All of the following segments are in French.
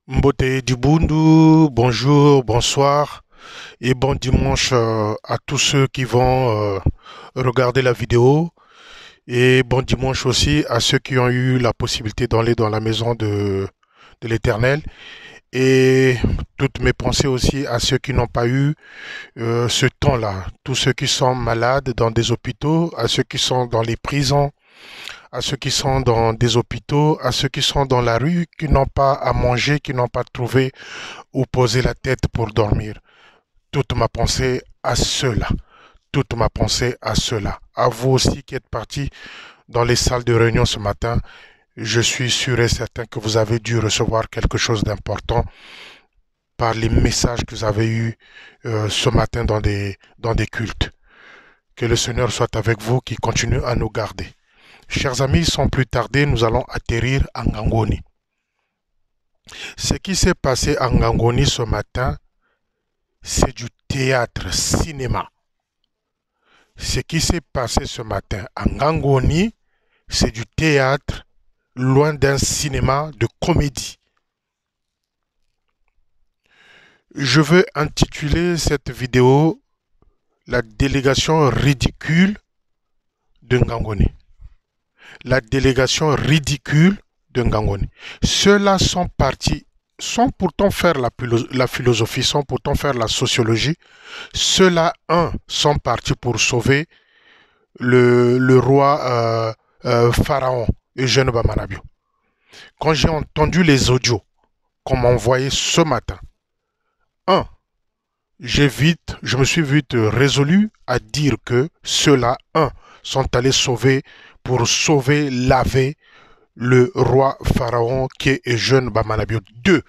Mbote Dibundu, bonjour, bonsoir et bon dimanche à tous ceux qui vont regarder la vidéo et bon dimanche aussi à ceux qui ont eu la possibilité d'aller dans la maison de l'Éternel et toutes mes pensées aussi à ceux qui n'ont pas eu ce temps-là, tous ceux qui sont malades dans des hôpitaux, à ceux qui sont dans les prisons, à ceux qui sont dans des hôpitaux, à ceux qui sont dans la rue, qui n'ont pas à manger, qui n'ont pas trouvé ou poser la tête pour dormir. Toute ma pensée à ceux-là. Toute ma pensée à ceux-là. À vous aussi qui êtes partis dans les salles de réunion ce matin, je suis sûr et certain que vous avez dû recevoir quelque chose d'important par les messages que vous avez eus ce matin dans des cultes. Que le Seigneur soit avec vous, qui continue à nous garder. Chers amis, sans plus tarder, nous allons atterrir à Ngangoni. Ce qui s'est passé à Ngangoni ce matin, c'est du théâtre, cinéma. Ce qui s'est passé ce matin à Ngangoni, c'est du théâtre, loin d'un cinéma de comédie. Je veux intituler cette vidéo La délégation ridicule de Ngangoni. La délégation ridicule de Ngangoni. Ceux-là sont partis, sans pourtant faire la philosophie, sans pourtant faire la sociologie. Ceux-là, sont partis pour sauver le roi Pharaon, Eugène Bamanabio. Quand j'ai entendu les audios qu'on m'a envoyés ce matin, un, je me suis vite résolu à dire que ceux-là, sont allés pour sauver, laver le roi Pharaon qui est Eugène Bamanabio. Deux,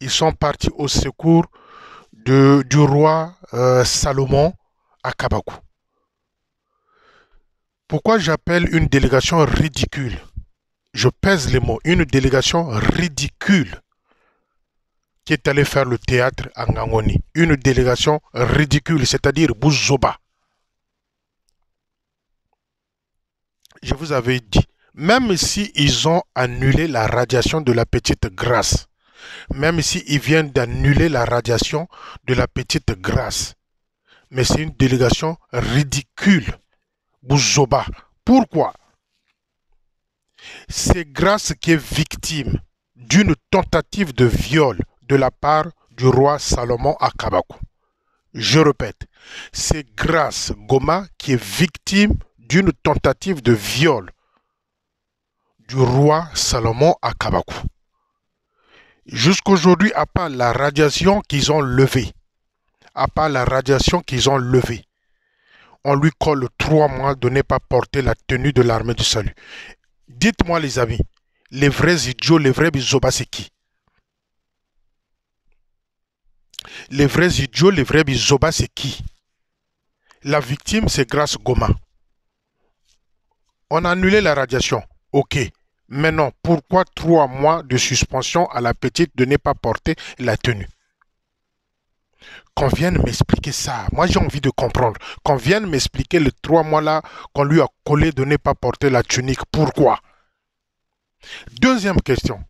ils sont partis au secours du roi Salomon à Kabakou. Pourquoi j'appelle une délégation ridicule? Je pèse les mots, une délégation ridicule qui est allée faire le théâtre à Ngangoni. Une délégation ridicule, c'est-à-dire Bouzoba. Je vous avais dit, même si ils ont annulé la radiation de la petite grâce, même s'ils viennent d'annuler la radiation de la petite grâce, mais c'est une délégation ridicule. Bouzoba. Pourquoi? C'est Grâce qui est victime d'une tentative de viol de la part du roi Salomon à Kabakou. Je répète, c'est Grâce Goma qui est victime d'une tentative de viol du roi Salomon à Kabakou. Jusqu'aujourd'hui, à part la radiation qu'ils ont levée, on lui colle 3 mois de ne pas porter la tenue de l'armée du salut. Dites-moi les amis, les vrais idiots, les vrais bizoba, c'est qui? Les vrais idiots, les vrais bizoba, c'est qui? La victime, c'est Grâce Goma. On a annulé la radiation. Ok. Maintenant, pourquoi 3 mois de suspension à la petite de ne pas porter la tenue? Qu'on vienne m'expliquer ça. Moi, j'ai envie de comprendre. Qu'on vienne m'expliquer les 3 mois là qu'on lui a collé de ne pas porter la tunique. Pourquoi? Deuxième question.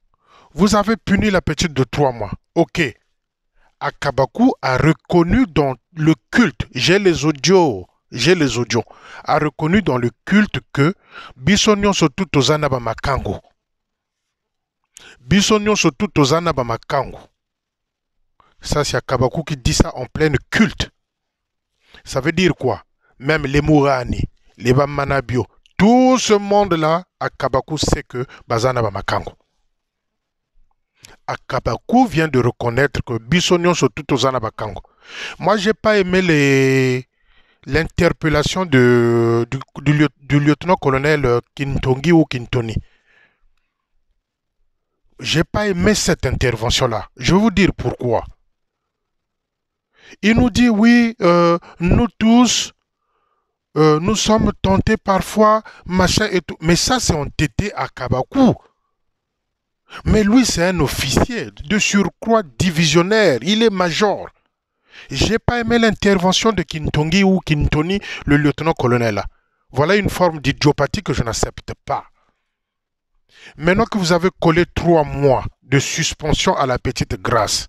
Vous avez puni la petite de 3 mois. Ok. Akabakou a reconnu dans le culte, j'ai les audios, a reconnu dans le culte que Bisonyon Sotout Ozanaba Makango. Bisonyon Sotout Ozanaba Makango. Ça, c'est Akabakou qui dit ça en pleine culte. Ça veut dire quoi? Même les Mourani, les Bamanabio, tout ce monde-là, Akabakou sait que Bazanaba Makango. Akabakou vient de reconnaître que Bissonion Sotout Ozanaba Makango. Moi, j'ai pas aimé l'interpellation du lieutenant-colonel Kintongi ou Kintoni. J'ai pas aimé cette intervention-là. Je vais vous dire pourquoi. Il nous dit, oui, nous tous, nous sommes tentés parfois, machin et tout. Mais ça, c'est entêté à Kabakou. Mais lui, c'est un officier, de surcroît divisionnaire. Il est major. J'ai pas aimé l'intervention de Kintongi ou Kintoni, le lieutenant-colonel. Voilà une forme d'idiopathie que je n'accepte pas. Maintenant que vous avez collé 3 mois de suspension à la petite grâce.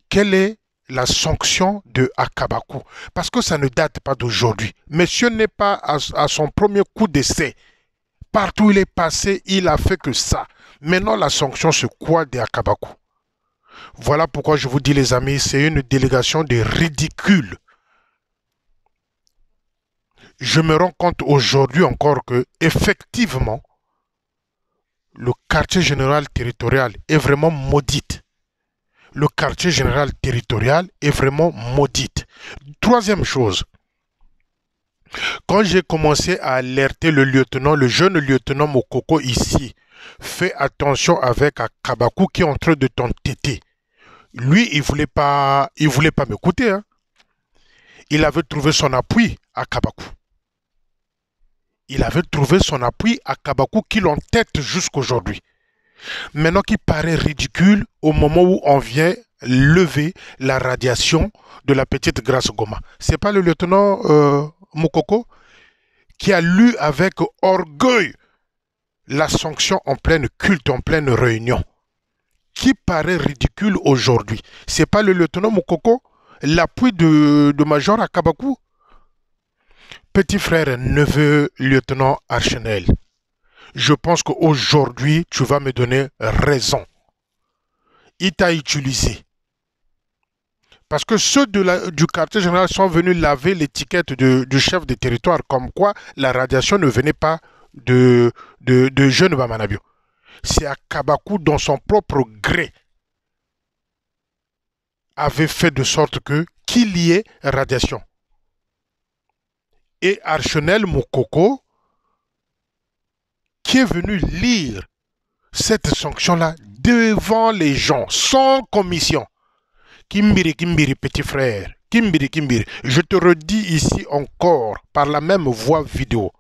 Quelle est la sanction de Akabakou? Parce que ça ne date pas d'aujourd'hui. Monsieur n'est pas à son premier coup d'essai. Partout où il est passé, il a fait que ça. Maintenant, la sanction, c'est quoi de Akabakou? Voilà pourquoi je vous dis, les amis, c'est une délégation de ridicule. Je me rends compte aujourd'hui encore que, effectivement, le quartier général territorial est vraiment maudite. Le quartier général territorial est vraiment maudite. Troisième chose, quand j'ai commencé à alerter le jeune lieutenant Mokoko ici, fais attention avec Akabakou qui est en train de t'entêter. Lui, il voulait pas m'écouter. Hein. Il avait trouvé son appui à Kabakou. Il avait trouvé son appui à Kabakou qui l'entête jusqu'aujourd'hui. Maintenant qui paraît ridicule au moment où on vient lever la radiation de la petite Grâce Goma. C'est pas le lieutenant Mokoko qui a lu avec orgueil la sanction en pleine culte, en pleine réunion, qui paraît ridicule aujourd'hui. C'est pas le lieutenant Mokoko, l'appui de Major à Kabakou. Petit frère, neveu, lieutenant Archenel, je pense qu'aujourd'hui, tu vas me donner raison. Il t'a utilisé. Parce que ceux du quartier général sont venus laver l'étiquette du chef de territoire, comme quoi la radiation ne venait pas de Jeune Bamanabio. C'est à Kabakou, dans son propre gré, avait fait de sorte qu'il y ait radiation. Et Archenel Mokoko, qui est venu lire cette sanction-là devant les gens, sans commission. Kimbiri, Kimbiri, petit frère. Kimbiri, Kimbiri. Je te redis ici encore, par la même voix vidéo.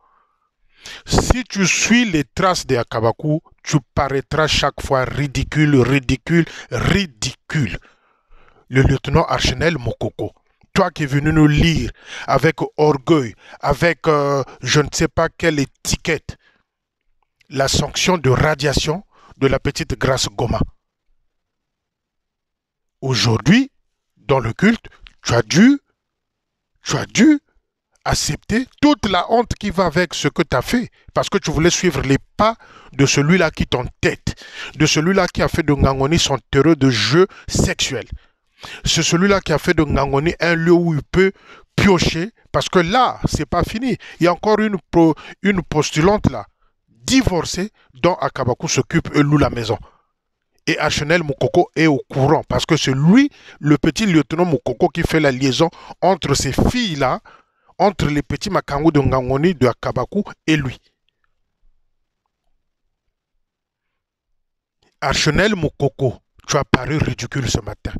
Si tu suis les traces de Akabakou, tu paraîtras chaque fois ridicule, ridicule, ridicule. Le lieutenant Archenel Mokoko, toi qui es venu nous lire avec orgueil, avec je ne sais pas quelle étiquette, la sanction de radiation de la petite Grâce Goma. Aujourd'hui, dans le culte, tu as dû accepter toute la honte qui va avec ce que tu as fait, parce que tu voulais suivre les pas de celui-là qui t'entête, de celui-là qui a fait de Ngangoni son terreau de jeu sexuel. C'est celui-là qui a fait de Ngangoni un lieu où il peut piocher, parce que là, c'est pas fini. Il y a encore une postulante là, divorcée, dont Akabakou s'occupe et loue la maison. Et Archenel Mokoko est au courant, parce que c'est lui, le petit lieutenant Mokoko, qui fait la liaison entre ces filles-là, entre les petits Makangou de Ngangoni, de Akabakou et lui. Archenel Mokoko, tu as paru ridicule ce matin.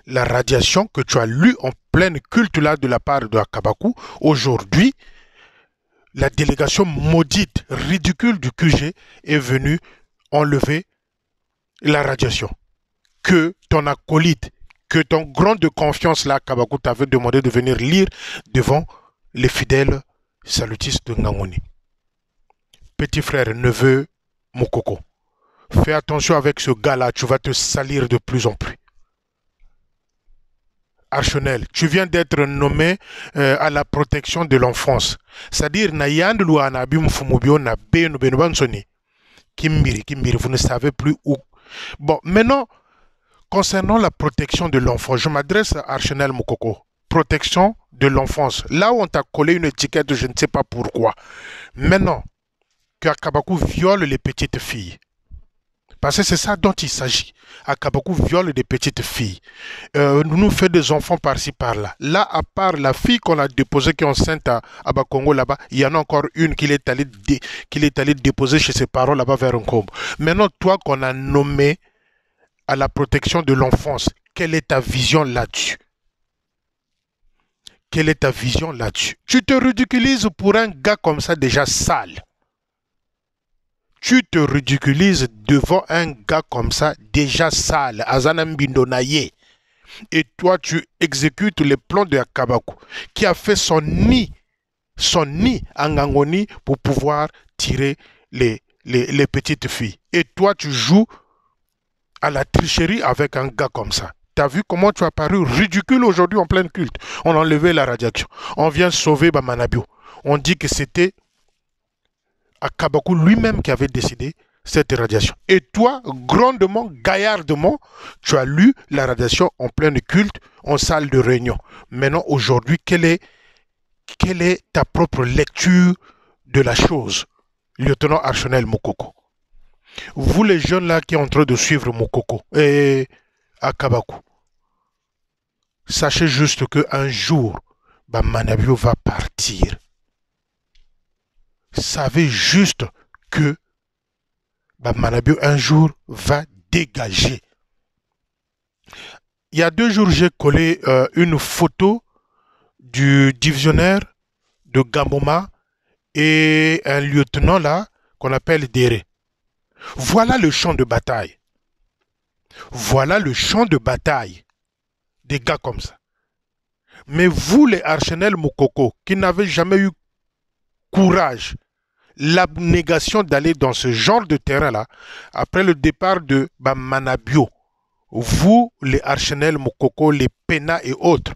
La radiation que tu as lue en pleine culte là de la part de Akabakou, aujourd'hui, la délégation maudite, ridicule du QG est venue enlever la radiation. Que ton acolyte, que ton grand de confiance là, Akabakou t'avait demandé de venir lire devant les fidèles salutistes de Ngangoni. Petit frère, neveu Mokoko, fais attention avec ce gars-là, tu vas te salir de plus en plus. Archenel, tu viens d'être nommé à la protection de l'enfance. C'est-à-dire, Kimbiri, vous ne savez plus où. Bon, maintenant, concernant la protection de l'enfant, je m'adresse à Archenel Mokoko. Protection de l'enfance. Là où on t'a collé une étiquette, je ne sais pas pourquoi. Maintenant, que Akabakou viole les petites filles. Parce que c'est ça dont il s'agit. Akabakou viole des petites filles. Nous fait des enfants par-ci, par-là. Là, à part la fille qu'on a déposée, qui est enceinte à Bakongo, là-bas, il y en a encore une qu'il est allé déposer chez ses parents, là-bas, vers un combe. Maintenant, toi qu'on a nommé à la protection de l'enfance, quelle est ta vision là-dessus? Quelle est ta vision là-dessus? Tu te ridiculises pour un gars comme ça déjà sale. Tu te ridiculises devant un gars comme ça, déjà sale, Azanam Bindonaye. Et toi, tu exécutes les plans de Akabakou, qui a fait son nid en Ngangoni pour pouvoir tirer les petites filles. Et toi, tu joues à la tricherie avec un gars comme ça. T'as vu comment tu as paru ridicule aujourd'hui en plein culte. On a enlevé la radiation. On vient sauver Bamanabio. On dit que c'était Akabakou lui-même qui avait décidé cette radiation. Et toi, grandement, gaillardement, tu as lu la radiation en plein culte, en salle de réunion. Maintenant, aujourd'hui, quelle est ta propre lecture de la chose, lieutenant Archanel Mokoko? Vous les jeunes là qui sont en train de suivre Mokoko et Akabakou, sachez juste qu'un jour, Manabio va partir. Savez juste que Manabio un jour va dégager. Il y a 2 jours, j'ai collé une photo du divisionnaire de Gamboma et un lieutenant là qu'on appelle Déré. Voilà le champ de bataille. Voilà le champ de bataille des gars comme ça. Mais vous, les Archanel Mokoko, qui n'avez jamais eu courage, l'abnégation d'aller dans ce genre de terrain-là, après le départ de Manabio, vous, les Archanel Mokoko, les Pena et autres,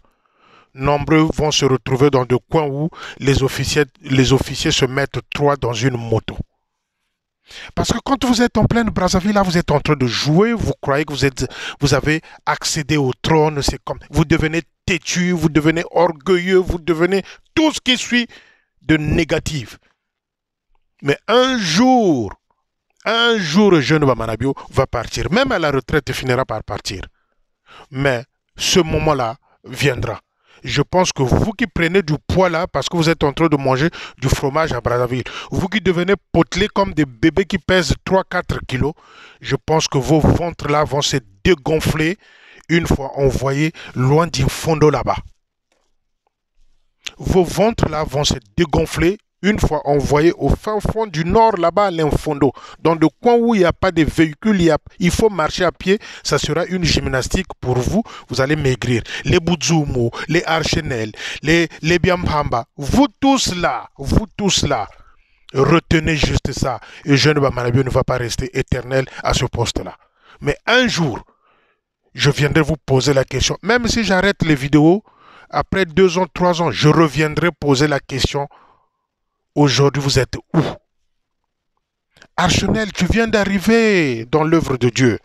nombreux vont se retrouver dans des coins où les officiers se mettent 3 dans une moto. Parce que quand vous êtes en pleine Brazzaville, là, vous êtes en train de jouer, vous croyez que vous avez accédé au trône, c'est comme vous devenez têtu, vous devenez orgueilleux, vous devenez tout ce qui suit de négatif. Mais un jour, jeune Bamanabio va partir. Même à la retraite, il finira par partir. Mais ce moment-là viendra. Je pense que vous qui prenez du poids là, parce que vous êtes en train de manger du fromage à Brazzaville, vous qui devenez potelés comme des bébés qui pèsent 3-4 kilos, je pense que vos ventres là vont se dégonfler une fois envoyés loin d'un fondo là-bas. Vos ventres là vont se dégonfler une fois envoyés au fin fond du nord là-bas à l'Infondo, dans le coin où il n'y a pas de véhicules, il faut marcher à pied, ça sera une gymnastique pour vous, vous allez maigrir. Les Boudzoumou, les Archenel, les Biampamba, vous tous là, retenez juste ça. Et jeune Bamanabio ne va pas rester éternel à ce poste-là. Mais un jour, je viendrai vous poser la question, même si j'arrête les vidéos, après 2 ans, 3 ans, je reviendrai poser la question. Aujourd'hui, vous êtes où? Archanel, tu viens d'arriver dans l'œuvre de Dieu.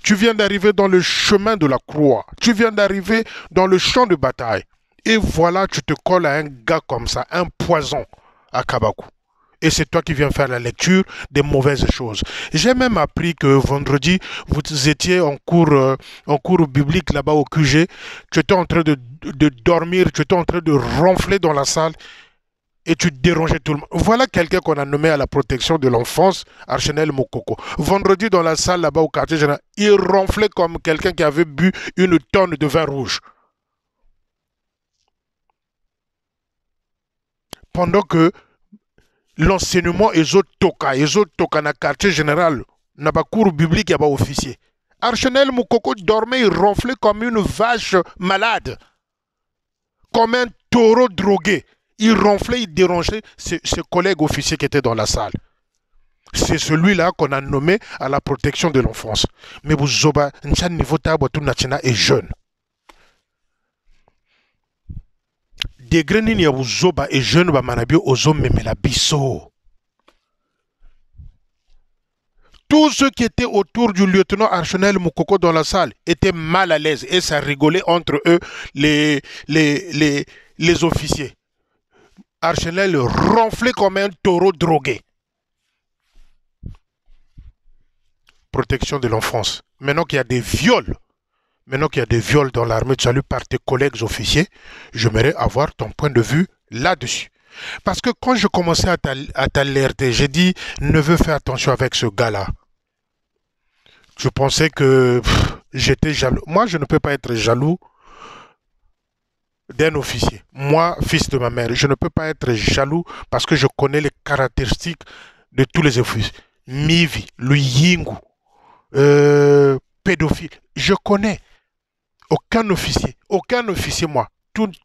Tu viens d'arriver dans le chemin de la croix. Tu viens d'arriver dans le champ de bataille. Et voilà, tu te colles à un gars comme ça, un poison à Kabakou. Et c'est toi qui viens faire la lecture des mauvaises choses. J'ai même appris que vendredi, vous étiez en cours biblique là-bas au QG. Tu étais en train de dormir, tu étais en train de ronfler dans la salle. Et tu dérangeais tout le monde. Voilà quelqu'un qu'on a nommé à la protection de l'enfance, Archanel Mokoko. Vendredi, dans la salle là-bas au quartier général, il ronflait comme quelqu'un qui avait bu 1 tonne de vin rouge. Pendant que l'enseignement est autres toka dans le quartier général, n'a pas cours biblique, il n'y a pas officier. Archanel Mokoko dormait, il ronflait comme une vache malade, comme un taureau drogué. Il ronflait, il dérangeait ses collègues officiers qui étaient dans la salle. C'est celui-là qu'on a nommé à la protection de l'enfance. Mais vous zoba, niveau est jeune. Degré nini ya vous zoba est jeune Bamanabio ozo memela biso. Tous ceux qui étaient autour du lieutenant Archanel Mokoko dans la salle étaient mal à l'aise et ça rigolait entre eux les officiers. Archanel ronflait comme un taureau drogué. Protection de l'enfance. Maintenant qu'il y a des viols, dans l'armée de salut par tes collègues officiers, j'aimerais avoir ton point de vue là-dessus. Parce que quand je commençais à t'alerter, j'ai dit, neveu, fais attention avec ce gars-là. Je pensais que j'étais jaloux. Moi, je ne peux pas être jaloux d'un officier. Moi, fils de ma mère, je ne peux pas être jaloux parce que je connais les caractéristiques de tous les officiers. Mivi, le Yingu, pédophile. Je connais aucun officier, moi.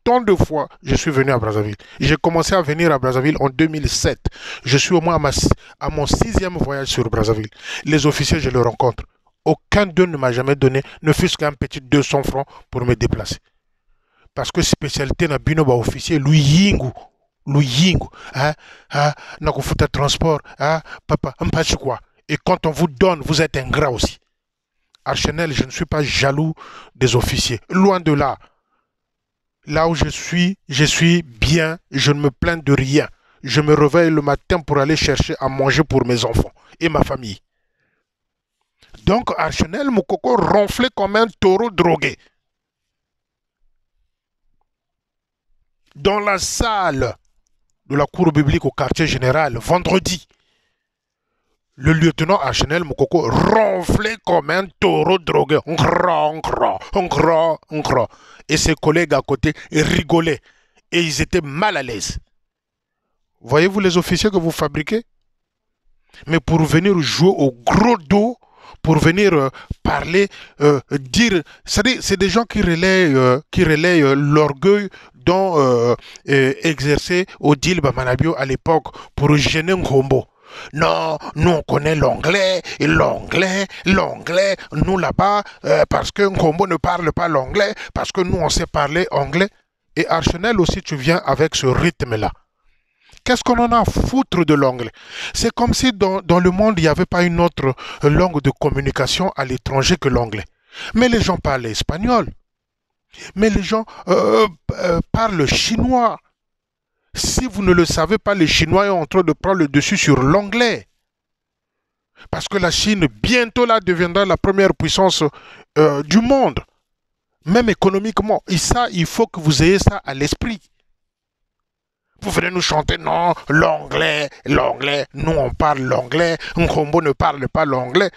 Tant de fois, je suis venu à Brazzaville. J'ai commencé à venir à Brazzaville en 2007. Je suis au moins à mon 6e voyage sur Brazzaville. Les officiers, je les rencontre. Aucun d'eux ne m'a jamais donné, ne fût-ce qu'un petit 200 francs pour me déplacer. Parce que spécialité na bino ba officier, lui yingu. Lui yingu. Hein? Ah, na kufuta transport. Ah, papa, quoi. Et quand on vous donne, vous êtes ingrat aussi. Archenel, je ne suis pas jaloux des officiers. Loin de là. Là où je suis bien, je ne me plains de rien. Je me réveille le matin pour aller chercher à manger pour mes enfants et ma famille. Donc Archenel Moukoko ronflait comme un taureau drogué. Dans la salle de la cour biblique au quartier général, vendredi, le lieutenant Archenel Moukoko ronflait comme un taureau drogué. Et ses collègues à côté rigolaient. Et ils étaient mal à l'aise. Voyez-vous les officiers que vous fabriquez? Mais pour venir jouer au gros dos, pour venir parler, dire, c'est des gens qui relaient l'orgueil dont exerçait Odile Bamanabio à l'époque pour gêner Ngombo. Non, nous on connaît l'anglais, et l'anglais, nous là-bas, parce que Ngombo ne parle pas l'anglais, parce que nous on sait parler anglais. Et Archenel aussi, tu viens avec ce rythme-là. Qu'est-ce qu'on en a à foutre de l'anglais? C'est comme si dans le monde, il n'y avait pas une autre langue de communication à l'étranger que l'anglais. Mais les gens parlent espagnol. Mais les gens parlent chinois. Si vous ne le savez pas, les Chinois sont en train de prendre le dessus sur l'anglais. Parce que la Chine, bientôt là, deviendra la première puissance du monde. Même économiquement. Et ça, il faut que vous ayez ça à l'esprit. Vous venez nous chanter, non, l'anglais, nous on parle l'anglais, Nkombo ne parle pas l'anglais.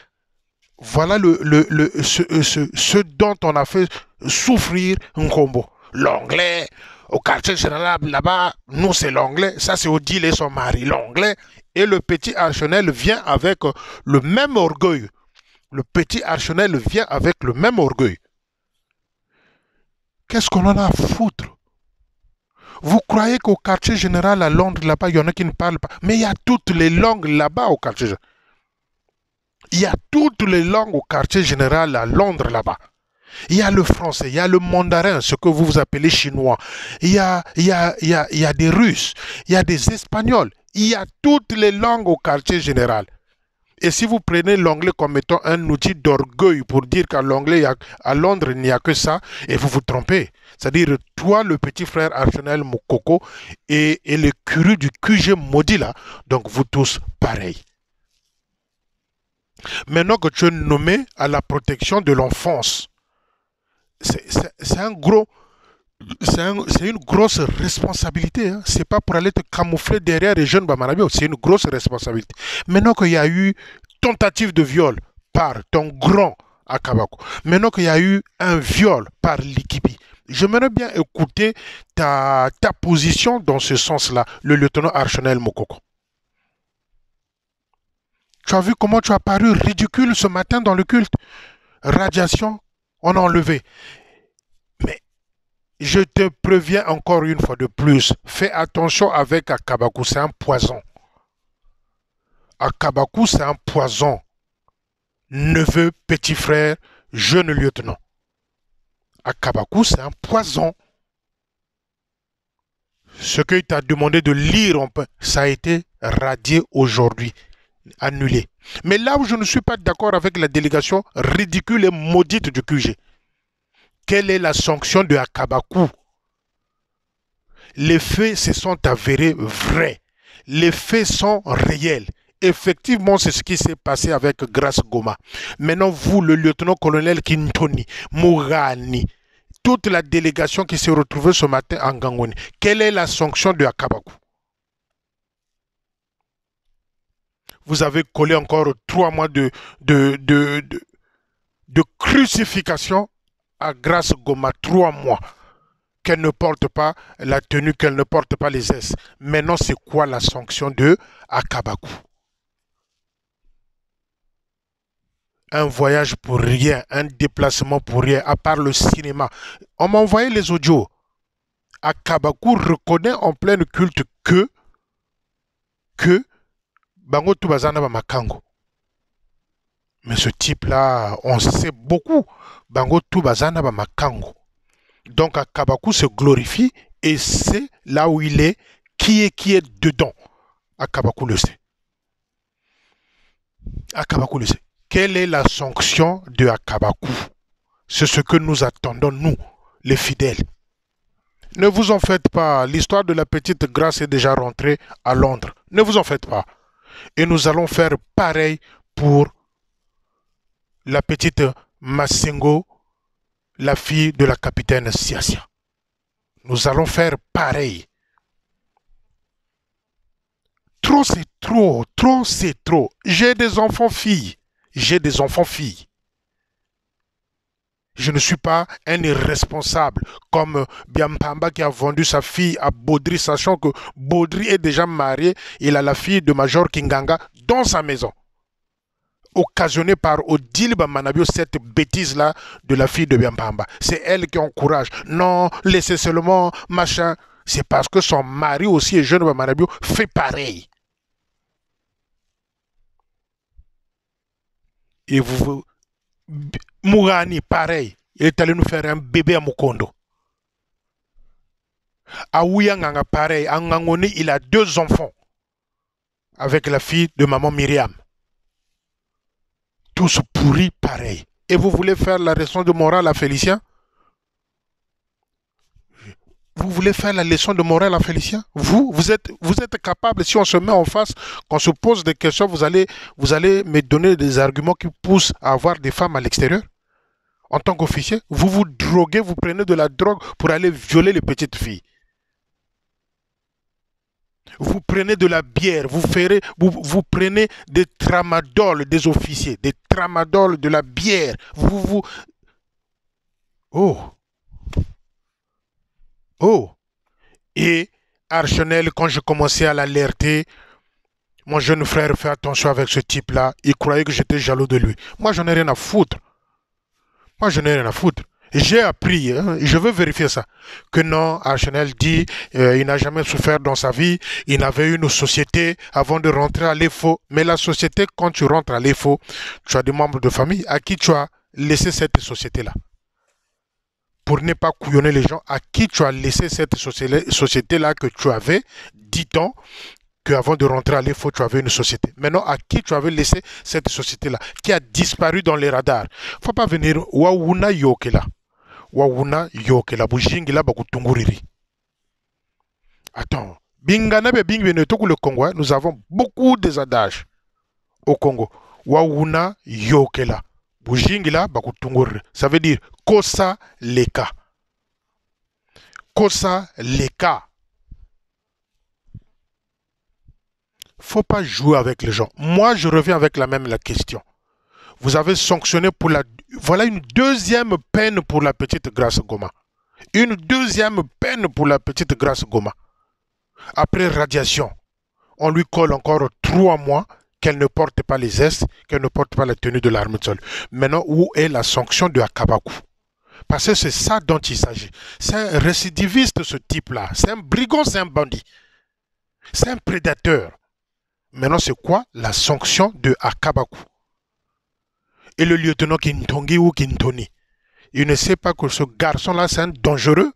Voilà ce dont on a fait souffrir Nkombo. L'anglais, au quartier général là-bas, nous c'est l'anglais, ça c'est Odile et son mari, l'anglais. Et le petit Archenel vient avec le même orgueil. Le petit Archenel vient avec le même orgueil. Qu'est-ce qu'on en a à foutre? Vous croyez qu'au quartier général à Londres, là-bas, il y en a qui ne parlent pas. Mais il y a toutes les langues là-bas au quartier général. Il y a toutes les langues au quartier général à Londres, là-bas. Il y a le français, il y a le mandarin, ce que vous appelez chinois. Il y a des Russes, il y a des Espagnols. Il y a toutes les langues au quartier général. Et si vous prenez l'anglais comme étant un outil d'orgueil pour dire qu'à à Londres, il n'y a que ça, et vous vous trompez. C'est-à-dire, toi, le petit frère Archenel Moukoko, et le curé du QG maudit là, donc vous tous pareils. Maintenant que tu es nommé à la protection de l'enfance, c'est une grosse responsabilité. Hein. C'est pas pour aller te camoufler derrière les jeunes Bamanabio. C'est une grosse responsabilité. Maintenant qu'il y a eu tentative de viol par ton grand Akabakou, maintenant qu'il y a eu un viol par Likibi, j'aimerais bien écouter ta position dans ce sens-là, le lieutenant Archenel Moukoko. Tu as vu comment tu as paru ridicule ce matin dans le culte? Radiation, on a enlevé. Mais je te préviens encore une fois de plus, fais attention avec Akabakou, c'est un poison. Akabakou, c'est un poison. Neveu, petit frère, jeune lieutenant. Akabakou, c'est un poison. Ce qu'il t'a demandé de lire, ça a été radié aujourd'hui, annulé. Mais là où je ne suis pas d'accord avec la délégation ridicule et maudite du QG, quelle est la sanction de Akabakou? Les faits se sont avérés vrais. Les faits sont réels. Effectivement, c'est ce qui s'est passé avec Grace Goma. Maintenant, vous, le lieutenant-colonel Kintoni, Mourani, toute la délégation qui s'est retrouvée ce matin en Gangoni, quelle est la sanction de Akabakou? Vous avez collé encore 3 mois de crucifixion à Grace Goma, 3 mois. Qu'elle ne porte pas la tenue, qu'elle ne porte pas les S. Maintenant, c'est quoi la sanction de Akabakou? Un voyage pour rien, un déplacement pour rien, à part le cinéma. On m'a envoyé les audios. Akabakou reconnaît en pleine culte que Bango Tubazana Makango. Mais ce type-là, on sait beaucoup. Bango Tubazana Bamakango. Donc Akabakou se glorifie et c'est là où il est qui est dedans. Akabakou le sait. Akabakou le sait. Quelle est la sanction de Akabakou? C'est ce que nous attendons, nous, les fidèles. Ne vous en faites pas. L'histoire de la petite Grâce est déjà rentrée à Londres. Ne vous en faites pas. Et nous allons faire pareil pour la petite Massengo, la fille de la capitaine Siasia. Nous allons faire pareil. Trop c'est trop, trop c'est trop. J'ai des enfants filles. J'ai des enfants filles. Je ne suis pas un irresponsable comme Biampamba qui a vendu sa fille à Baudry, sachant que Baudry est déjà marié. Il a la fille de Major Kinganga dans sa maison. Occasionnée par Odile Bamanabio, cette bêtise-là de la fille de Biampamba. C'est elle qui encourage. Non, laissez seulement, machin. C'est parce que son mari aussi est jeune Bamanabio, fait pareil. Et vous... Mourani, pareil. Il est allé nous faire un bébé à Mukondo. Aouyanganga, pareil. Angangoni, il a 2 enfants. Avec la fille de maman Myriam. Tous pourris, pareil. Et vous voulez faire la leçon de morale à Félicien? Vous voulez faire la leçon de morale à Félicien? Vous êtes capable, si on se met en face, qu'on se pose des questions, vous allez me donner des arguments qui poussent à avoir des femmes à l'extérieur? En tant qu'officier, vous vous droguez, vous prenez de la drogue pour aller violer les petites filles. Vous prenez de la bière, vous prenez des tramadols des officiers, des tramadols de la bière. Oh. Oh. Et Archenel, quand je commençais à l'alerter, mon jeune frère, fais attention avec ce type-là. Il croyait que j'étais jaloux de lui. Moi, j'en ai rien à foutre. Moi, je n'ai rien à foutre. J'ai appris, hein, je veux vérifier ça, que non, Archenel dit, il n'a jamais souffert dans sa vie, il n'avait une société avant de rentrer à l'EFO. Mais la société, quand tu rentres à l'EFO, tu as des membres de famille à qui tu as laissé cette société-là. Pour ne pas couillonner les gens, à qui tu as laissé cette société-là que tu avais, dit-on, qu'avant de rentrer à l'EFO, tu avais une société. Maintenant, à qui tu avais laissé cette société-là, qui a disparu dans les radars. Faut pas venir, wawuna yokela. Wawuna yokela, bujingila bakutunguriri. Attends, binganabe bingwene toku le Congo, hein, nous avons beaucoup des adages au Congo. Wawuna yokela, bujingila bakutunguriri. Ça veut dire kosa leka. Kosa leka. Faut pas jouer avec les gens. Moi, je reviens avec la question. Vous avez sanctionné pour la... Voilà une deuxième peine pour la petite Grâce Goma. Une deuxième peine pour la petite Grâce Goma. Après radiation, on lui colle encore 3 mois qu'elle ne porte pas les gestes, qu'elle ne porte pas la tenue de l'armée de sol. Maintenant, où est la sanction de Akabakou? Parce que c'est ça dont il s'agit. C'est un récidiviste, ce type-là. C'est un brigand, c'est un bandit. C'est un prédateur. Maintenant, c'est quoi la sanction de Akabakou? Et le lieutenant Kintongi ou Kintoni, il ne sait pas que ce garçon-là, c'est un dangereux.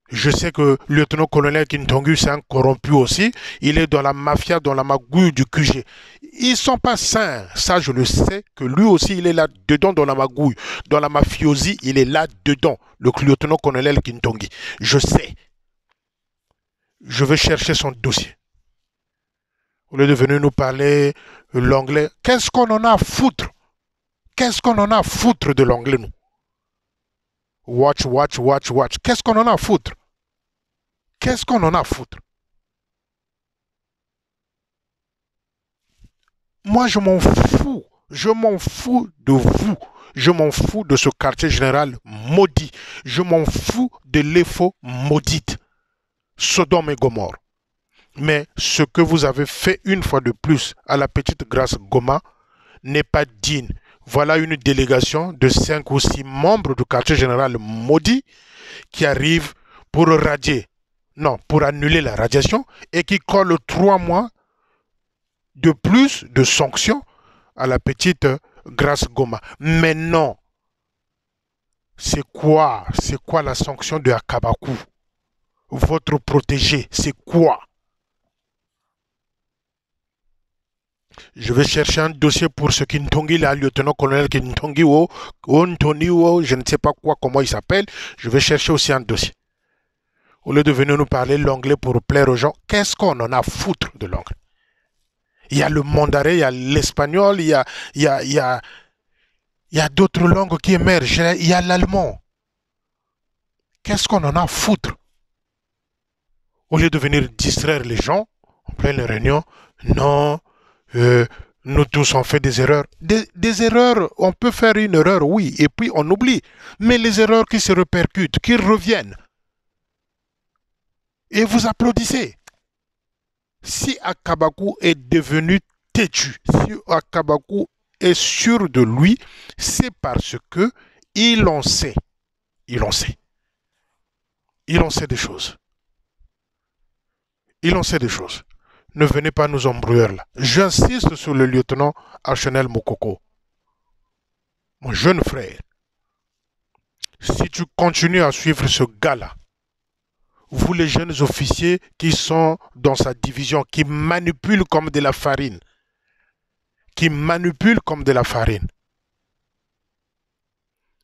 Je sais que le lieutenant-colonel Kintongi, c'est un corrompu aussi. Il est dans la mafia, dans la magouille du QG. Ils ne sont pas sains. Ça, je le sais, que lui aussi, il est là-dedans dans la magouille. Dans la mafiosie, il est là-dedans. Le lieutenant-colonel Kintongi. Je sais. Je vais chercher son dossier. Au lieu de venir nous parler l'anglais, qu'est-ce qu'on en a à foutre? Qu'est-ce qu'on en a à foutre de l'anglais, nous? Watch, watch, watch, watch. Qu'est-ce qu'on en a à foutre? Qu'est-ce qu'on en a à foutre? Moi, je m'en fous. Je m'en fous de vous. Je m'en fous de ce quartier général maudit. Je m'en fous de l'EFO maudite. Sodome et Gomorre. Mais ce que vous avez fait une fois de plus à la petite Grâce Goma n'est pas digne. Voilà une délégation de 5 ou 6 membres du quartier général maudit qui arrivent pour radier, non, pour annuler la radiation et qui colle 3 mois de plus de sanctions à la petite Grace Goma. Mais non, c'est quoi la sanction de Akabakou? Votre protégé, c'est quoi? Je vais chercher un dossier pour ce Kintongi, là, lieutenant-colonel Kintongi, ou Ntoni, ou je ne sais pas quoi, comment il s'appelle. Je vais chercher aussi un dossier. Au lieu de venir nous parler l'anglais pour plaire aux gens, qu'est-ce qu'on en a à foutre de l'anglais? Il y a le mandarin, il y a l'espagnol, il y a d'autres langues qui émergent, il y a l'allemand. Qu'est-ce qu'on en a à foutre? Au lieu de venir distraire les gens en pleine réunion, non, nous tous on fait des erreurs. Des erreurs, on peut faire une erreur, oui, et puis on oublie. Mais les erreurs qui se répercutent, qui reviennent, et vous applaudissez. Si Akabakou est devenu têtu, si Akabakou est sûr de lui, c'est parce que il en sait. Il en sait. Il en sait des choses. Il en sait des choses. Ne venez pas nous embrouiller là. J'insiste sur le lieutenant Archanel Mokoko. Mon jeune frère, si tu continues à suivre ce gars-là, vous les jeunes officiers qui sont dans sa division, qui manipulent comme de la farine,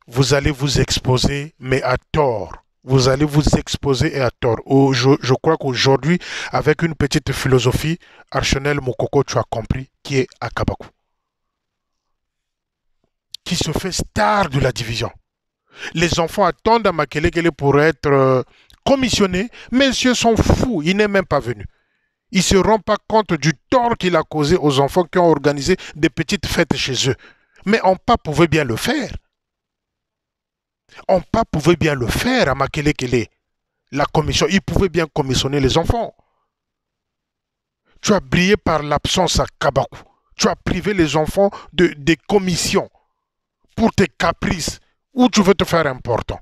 vous allez vous exposer, mais à tort. Vous allez vous exposer et à tort. Je crois qu'aujourd'hui, avec une petite philosophie, Archanel Mokoko, tu as compris qui est Akabakou. Qui se fait star de la division. Les enfants attendent à Makelekele pour être commissionnés. Messieurs sont fous, il n'est même pas venu. Il ne se rend pas compte du tort qu'il a causé aux enfants qui ont organisé des petites fêtes chez eux. Mais Ampa pouvait bien le faire. Ampa pouvait bien le faire à Makelekele. La commission, il pouvait bien commissionner les enfants. Tu as brillé par l'absence à Kabakou. Tu as privé les enfants des commissions pour tes caprices où tu veux te faire important.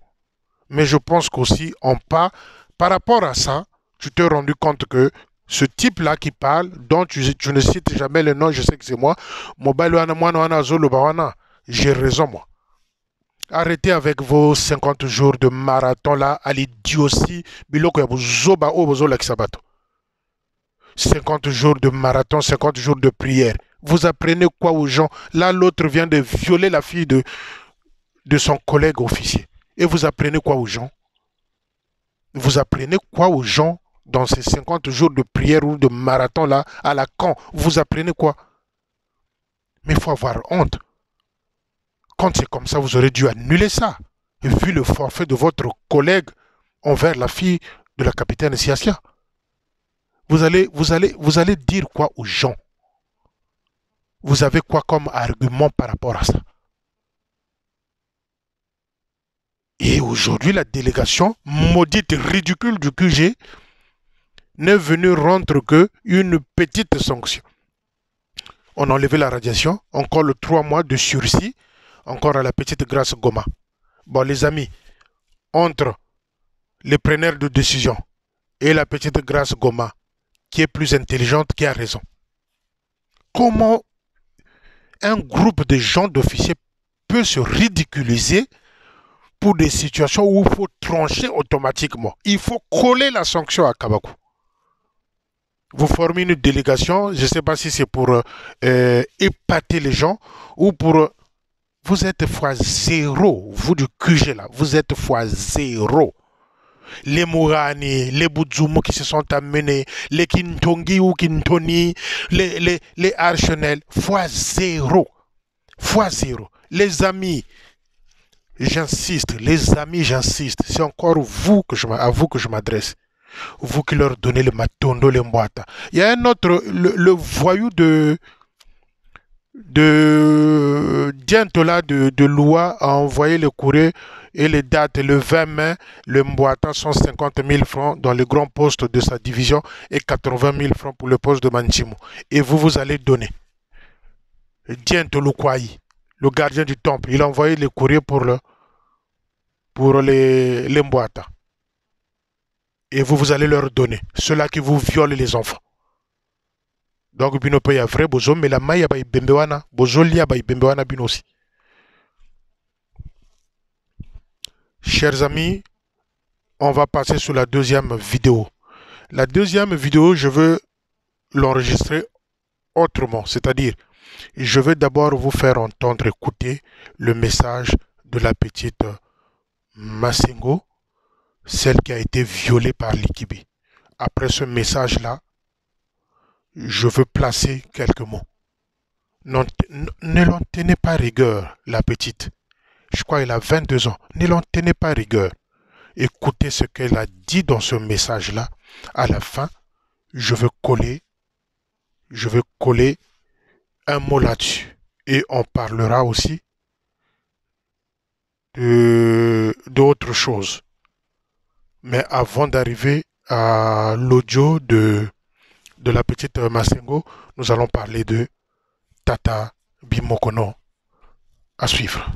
Mais je pense qu'aussi, par rapport à ça, tu t'es rendu compte que ce type-là qui parle, dont tu ne cites jamais le nom, je sais que c'est moi, j'ai raison, moi. Arrêtez avec vos 50 jours de marathon là, à l'idiotie, 50 jours de marathon, 50 jours de prière. Vous apprenez quoi aux gens? Là, l'autre vient de violer la fille de son collègue officier. Et vous apprenez quoi aux gens? Vous apprenez quoi aux gens dans ces 50 jours de prière ou de marathon là, à la camp? Vous apprenez quoi? Mais il faut avoir honte. Quand c'est comme ça, vous aurez dû annuler ça. Et vu le forfait de votre collègue envers la fille de la capitaine Siasia. Vous allez dire quoi aux gens? Vous avez quoi comme argument par rapport à ça? Et aujourd'hui, la délégation maudite et ridicule du QG n'est venue rendre qu'une petite sanction. On a enlevé la radiation, encore le 3 mois de sursis, encore à la petite Grace Goma. Bon, les amis, entre les preneurs de décision et la petite Grace Goma, qui est plus intelligente, qui a raison. Comment un groupe de gens d'officiers peut se ridiculiser pour des situations où il faut trancher automatiquement? Il faut coller la sanction à Kabakou. Vous formez une délégation, je ne sais pas si c'est pour épater les gens ou pour... Vous êtes fois zéro, vous du QG là, vous êtes fois zéro. Les Mourani, les Boudzoumou qui se sont amenés, les Kintongi ou Kintoni, les Archanel, fois zéro. Fois zéro. Les amis, j'insiste, les amis, j'insiste, c'est encore à vous que je m'adresse. Vous qui leur donnez le matondo, les mboata. Il y a un autre, le voyou de Dientola de Loua a envoyé le courrier et les dates. Le 20 mai, le Mboata 150 000 francs dans le grand poste de sa division et 80 000 francs pour le poste de Manchimo. Et vous allez donner. Dientolo Kwai, le gardien du temple, il a envoyé le courrier pour les Mboata. Et vous allez leur donner. Ceux-là qui vous violent les enfants. Donc bino pe ya vrai bozo mais la maya ba ibembe wana bozo lia ba ibembe wana bino aussi. Chers amis, on va passer sur la deuxième vidéo. La deuxième vidéo, je veux l'enregistrer autrement, c'est-à-dire je vais d'abord vous faire entendre écouter le message de la petite Massengo, celle qui a été violée par Likibi. Après ce message-là, je veux placer quelques mots. Ne l'en tenez pas rigueur, la petite. Je crois qu'elle a 22 ans. Ne l'en tenez pas rigueur. Écoutez ce qu'elle a dit dans ce message-là. À la fin, je veux coller un mot là-dessus. Et on parlera aussi d'autres choses. Mais avant d'arriver à l'audio de la petite Massengo, nous allons parler de Tata Bimokono. À suivre.